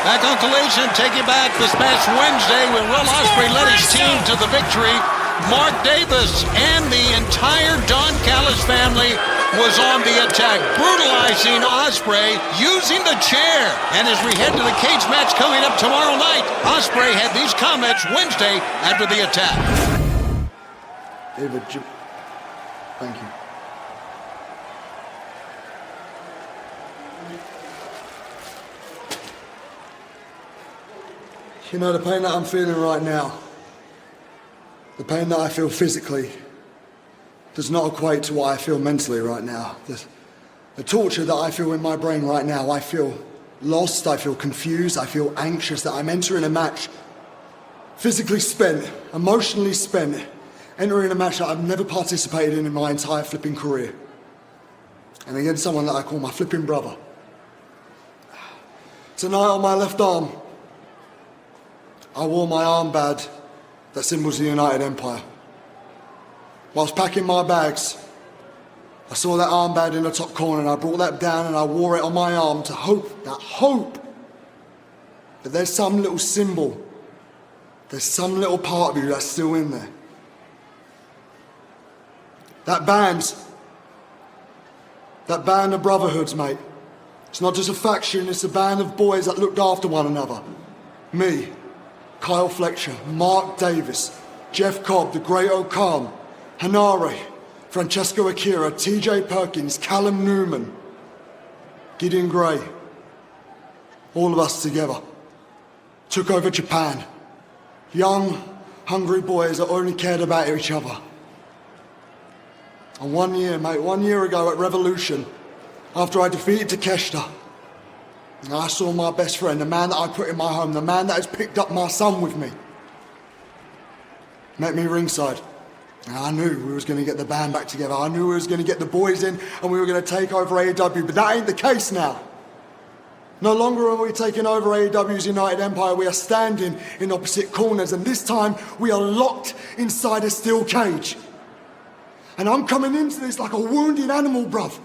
Back on Collision, taking back this past Wednesday when Will Ospreay led his team to the victory. Mark Davis and the entire Don Callis family was on the attack, brutalizing Ospreay using the chair. And as we head to the cage match coming up tomorrow night, Ospreay had these comments Wednesday after the attack. David, thank you. You know, the pain that I'm feeling right now, the pain that I feel physically, does not equate to what I feel mentally right now. The torture that I feel in my brain right now, I feel lost, I feel confused, I feel anxious that I'm entering a match physically spent, emotionally spent, entering a match that I've never participated in my entire flipping career. And against someone that I call my flipping brother. Tonight on my left arm, I wore my armband that symbols the United Empire. Whilst packing my bags, I saw that armband in the top corner and I brought that down and I wore it on my arm to hope that there's some little symbol, there's some little part of you that's still in there. That band of brotherhoods, mate. It's not just a faction, it's a band of boys that looked after one another. Me, Kyle Fletcher, Mark Davis, Jeff Cobb, the Great O'Khan, Hanare, Francesco Akira, TJ Perkins, Callum Newman, Gideon Gray. All of us together took over Japan. Young, hungry boys that only cared about each other. And 1 year, mate, 1 year ago at Revolution, after I defeated Takeshita, and I saw my best friend, the man that I put in my home, the man that has picked up my son with me, met me ringside. And I knew we was going to get the band back together. I knew we was going to get the boys in and we were going to take over AEW, but that ain't the case now. No longer are we taking over AEW's United Empire. We are standing in opposite corners, and this time we are locked inside a steel cage. And I'm coming into this like a wounded animal, bruv.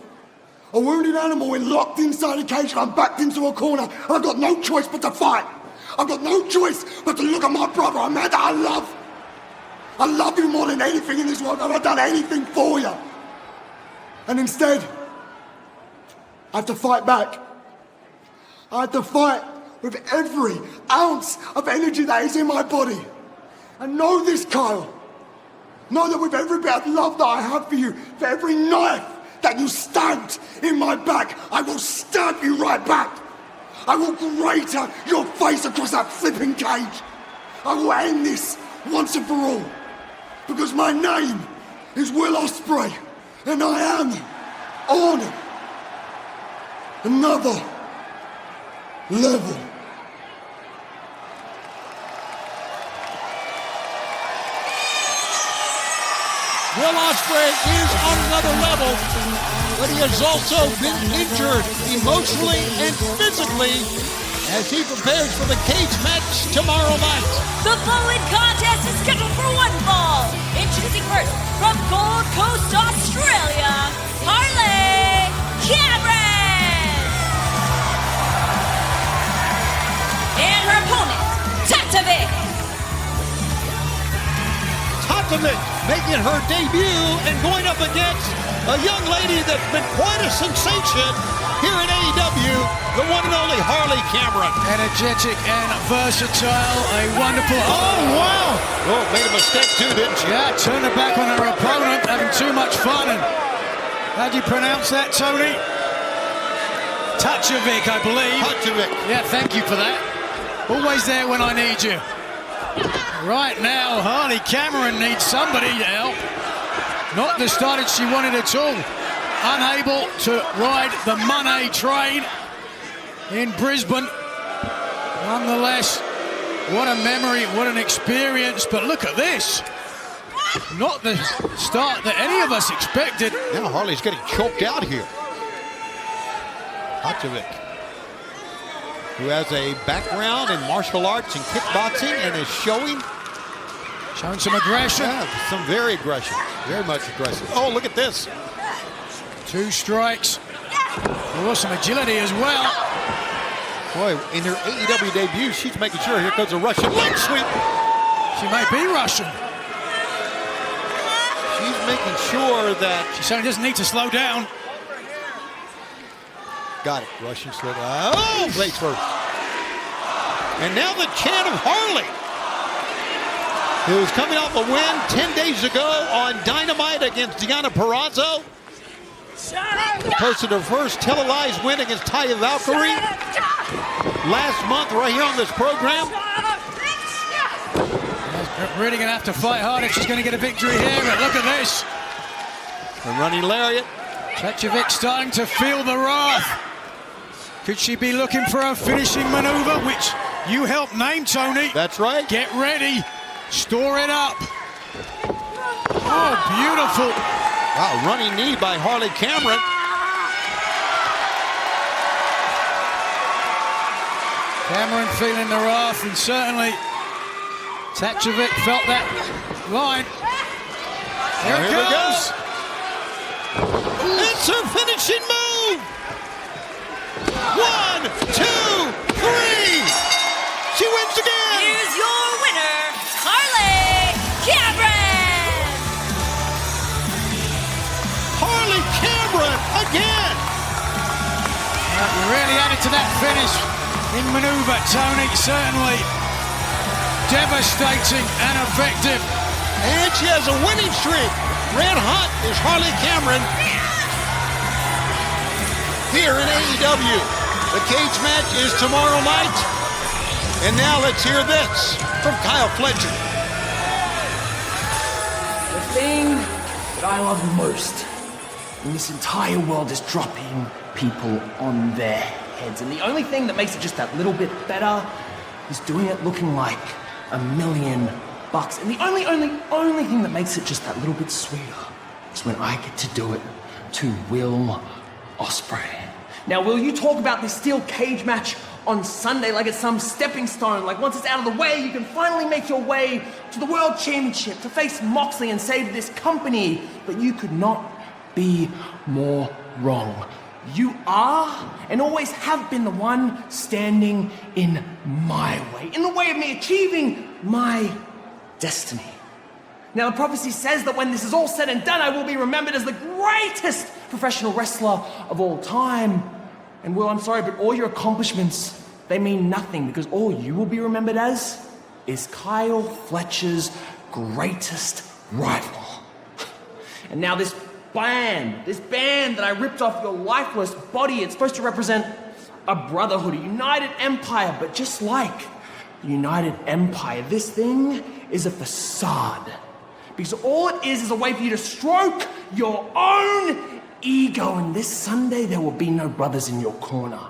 A wounded animal and locked inside a cage, and I'm backed into a corner, and I've got no choice but to fight. I've got no choice but to look at my brother, a man that I love. I love you more than anything in this world, and I've done anything for you. And instead, I have to fight back. I have to fight with every ounce of energy that is in my body. And know this, Kyle. Know that with every bit of love that I have for you, for every knife that you stabbed in my back, I will stab you right back. I will grate your face across that flipping cage. I will end this once and for all. Because my name is Will Ospreay, and I am on another level. Will Ospreay is on another level, but he has also been injured emotionally and physically as he prepares for the cage match tomorrow night. The following contest is scheduled for one fall. Introducing first, from Gold Coast, Australia, Harley Cameron. And her opponent, Tatovic. Tatovic making her debut and going up against a young lady that's been quite a sensation here in AEW, the one and only Harley Cameron. Energetic and versatile, a wonderful... Oh, wow! Oh, made a mistake too, didn't she? Yeah, turned her back on her opponent, having too much fun. And how do you pronounce that, Tony? Tatovic, I believe. Tatovic. Yeah, thank you for that. Always there when I need you. Right now, Harley Cameron needs somebody to help. Not the starter she wanted at all. Unable to ride the money train in Brisbane. Nonetheless, what a memory, what an experience. But look at this. Not the start that any of us expected. Now Harley's getting choked out here. Tatovic, who has a background in martial arts and kickboxing and is showing some aggression. Yeah, some very aggression. Very much aggressive. Oh, look at this. 2 strikes. Oh, some agility as well. Boy, in her AEW debut, she's making sure. Here comes a Russian leg sweep. She may be Russian. She's making sure that... She certainly doesn't need to slow down. Got it. Russian slip. Oh, place first. And now the chant of Harley. It was coming off a win 10 days ago on Dynamite against Deonna Purrazzo. Posted her first televised win against Taya Valkyrie last month right here on this program. Really going to have to fight hard if she's going to get a victory here, but look at this. The running lariat. Tachovec starting to feel the wrath. Could she be looking for a finishing maneuver, which you helped name, Tony? That's right. Get ready. Store it up. Oh, beautiful. Wow, running knee by Harley Cameron. Cameron feeling the wrath, and certainly Tachovec felt that line. Here it goes. It's her finishing move. 1, 2, 3. She wins again. Here's your winner, Harley Cameron. Harley Cameron again. You really added to that finish in maneuver, Tony. Certainly devastating and effective. And she has a winning streak. Red hot is Harley Cameron here in AEW. The cage match is tomorrow night. And now let's hear this from Kyle Fletcher. The thing that I love most in this entire world is dropping people on their heads. And the only thing that makes it just that little bit better is doing it looking like $1 million. And the only thing that makes it just that little bit sweeter is when I get to do it to Will Ospreay. Now, Will, you talk about this steel cage match on Sunday like it's some stepping stone, like once it's out of the way, you can finally make your way to the World Championship, to face Moxley and save this company. But you could not be more wrong. You are, and always have been, the one standing in my way, in the way of me achieving my destiny. Now, the prophecy says that when this is all said and done, I will be remembered as the greatest professional wrestler of all time. And Will, I'm sorry, but all your accomplishments, they mean nothing, because all you will be remembered as is Kyle Fletcher's greatest rival. And now this band that I ripped off your lifeless body, it's supposed to represent a brotherhood, a united empire, but just like the United Empire, this thing is a facade. Because all it is a way for you to stroke your own ego. And this Sunday, there will be no brothers in your corner.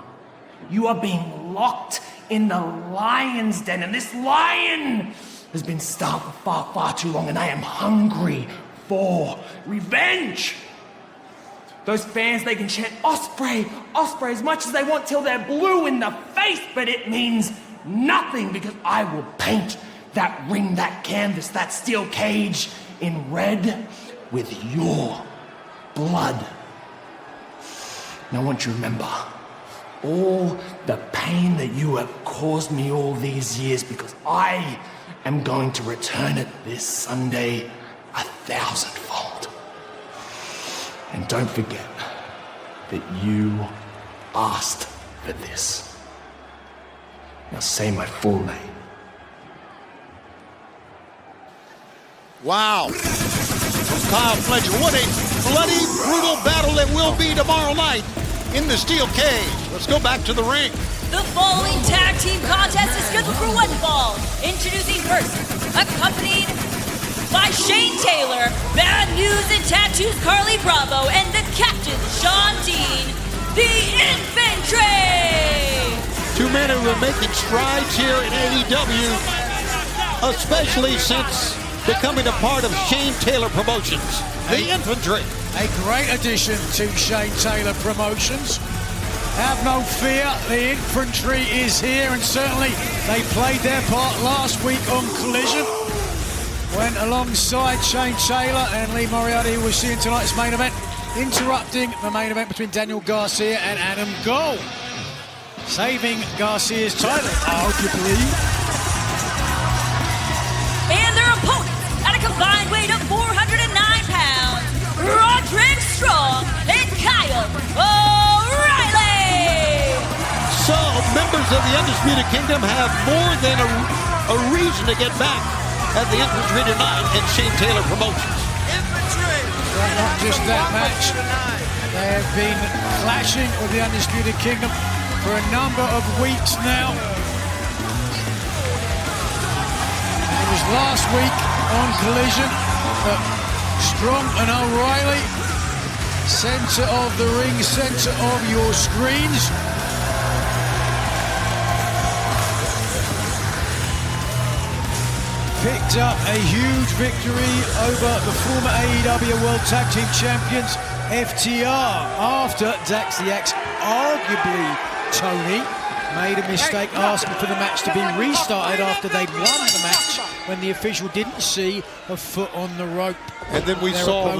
You are being locked in the lion's den, and this lion has been starved for far, far too long, and I am hungry for revenge. Those fans, they can chant Ospreay, Ospreay as much as they want till they're blue in the face, but it means nothing, because I will paint that ring, that canvas, that steel cage in red with your blood. And I want you to remember all the pain that you have caused me all these years, because I am going to return it this Sunday 1,000-fold. And don't forget that you asked for this. Now say my full name. Wow. Kyle Fletcher, what a bloody, brutal battle it will be tomorrow night in the steel cage. Let's go back to the ring. The following tag team contest is scheduled for one fall. Introducing first, accompanied by Shane Taylor, Bad News and Tattoos Carly Bravo, and the captain, Sean Dean, the Infantry! Two men who are making strides here in AEW, especially since becoming a part of Shane Taylor Promotions, the Infantry. A great addition to Shane Taylor Promotions. Have no fear, the Infantry is here, and certainly they played their part last week on Collision. Went alongside Shane Taylor and Lee Moriarty, who we're seeing tonight's main event, interrupting the main event between Daniel Garcia and Adam Cole. saving Garcia's title, arguably. And their opponents at a combined weight of 409 pounds, Roderick Strong and Kyle O'Reilly. So, members of the Undisputed Kingdom have more than a reason to get back at the Infantry tonight at Shane Taylor Promotions. Not just that match. They have been clashing with the Undisputed Kingdom for a number of weeks now. It was last week on Collision that Strong and O'Reilly, center of the ring, center of your screens, picked up a huge victory over the former AEW World Tag Team Champions FTR after Dax the Axe, arguably Tony, made a mistake asking for the match to be restarted after they'd won the match when the official didn't see a foot on the rope. And then we saw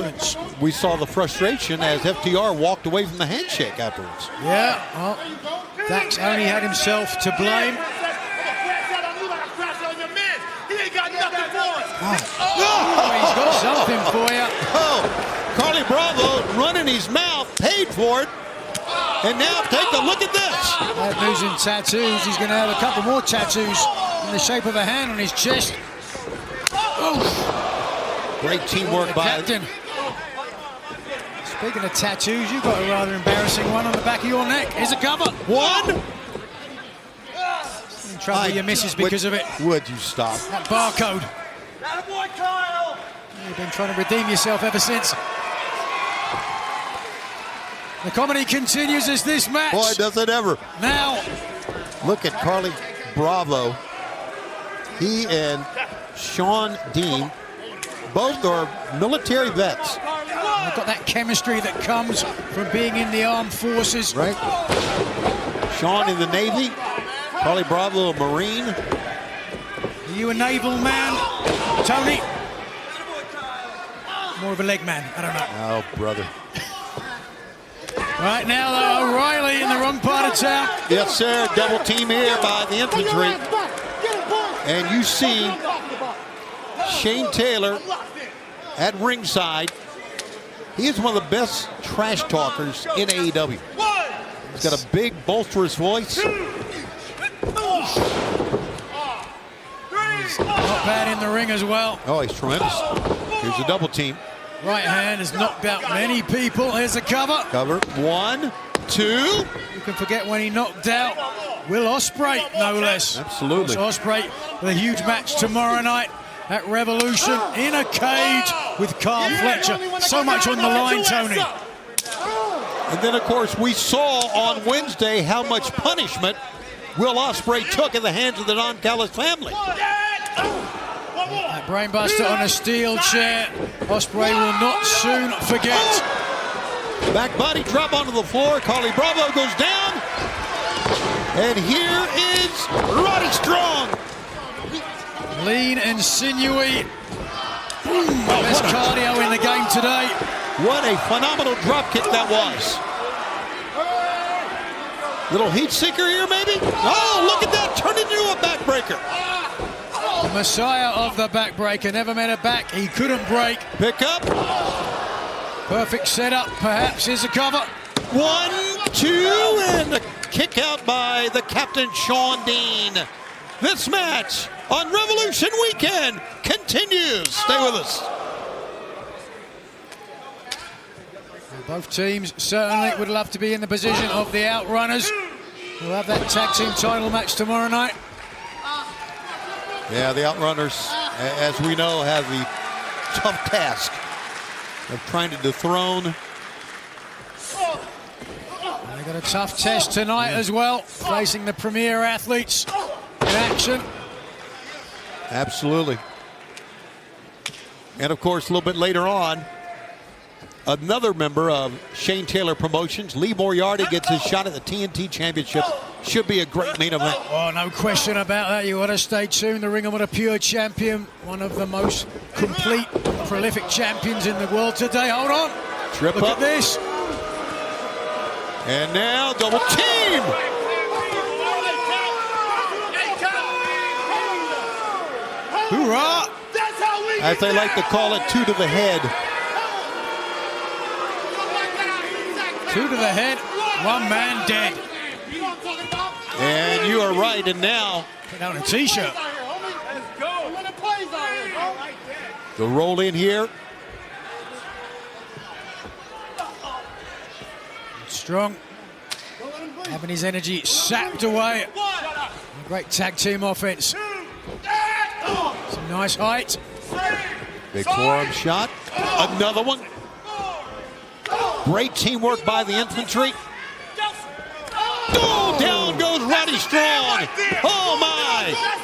the frustration as FTR walked away from the handshake afterwards. Yeah, well, Dax only had himself to blame. He's got something for you. Oh, Carly Bravo running his mouth, paid for it. And now take a look at this. Bad news in tattoos. He's going to have a couple more tattoos in the shape of a hand on his chest. Oof. Great teamwork by captain. Speaking of tattoos, you've got a rather embarrassing one on the back of your neck. Here's a cover. One. In trouble with your missus because of it. Would you stop? That barcode. You've been trying to redeem yourself ever since. The comedy continues as this match. Boy, does it ever. Now. Look at Carly Bravo. He and Sean Dean both are military vets. They've got that chemistry that comes from being in the armed forces. Right. Sean in the Navy. Carly Bravo, a Marine. Are you a naval man, Tony? More of a leg man, I don't know. Oh, brother. Right now, though, O'Reilly in the wrong part of town. Yes, sir. Double team here by the infantry. And you see Shane Taylor at ringside. He is one of the best trash talkers in AEW. He's got a big, bolsterous voice. He's not bad in the ring as well. Oh, he's tremendous. Here's a double team. Right hand has knocked out many people. Here's a cover. Cover. 1, 2. You can forget when he knocked out Will Ospreay, no less. Absolutely. Ospreay with a huge match tomorrow night at Revolution in a cage with Carl Fletcher. So much on the line, Tony. And then, of course, we saw on Wednesday how much punishment Will Ospreay took at the hands of the Don Callis family. That brainbuster on a steel chair. Ospreay will not soon forget. Back body drop onto the floor. Carly Bravo goes down. And here is Roddy Strong. Lean and sinewy. Best cardio in the game today. What a phenomenal drop kick that was. Little heat seeker here, maybe? Oh, look at that. Turned into a backbreaker. The messiah of the backbreaker. Never met a back he couldn't break. Pick up. Perfect setup, perhaps. Here's a cover. 1, 2, and a kick out by the captain, Sean Dean. This match on Revolution Weekend continues. Stay with us. Both teams certainly would love to be in the position of the Outrunners. We'll have that tag team title match tomorrow night. Yeah, the Outrunners, as we know, have the tough task of trying to dethrone. They got a tough test tonight as well, facing the premier athletes in action. Absolutely. And of course, a little bit later on, another member of Shane Taylor Promotions, Lee Moriarty, gets his shot at the TNT Championship. Should be a great main event. Oh, no question about that. You got to stay tuned. The Ring of Honor Pure Champion, one of the most complete, prolific champions in the world today. Hold on. Trip Look up. at this. And now double team. Hoorah! As they like to call it, 2 to the head. 2 to the head, 1 man dead. And you are right, and now Put down a t-shirt. the roll in here. Strong. Having his energy sapped away. A great tag team offense. Some nice height. Big forearm shot. Another one. Great teamwork by the infantry. Oh, down goes Roddy Strong. Oh, my.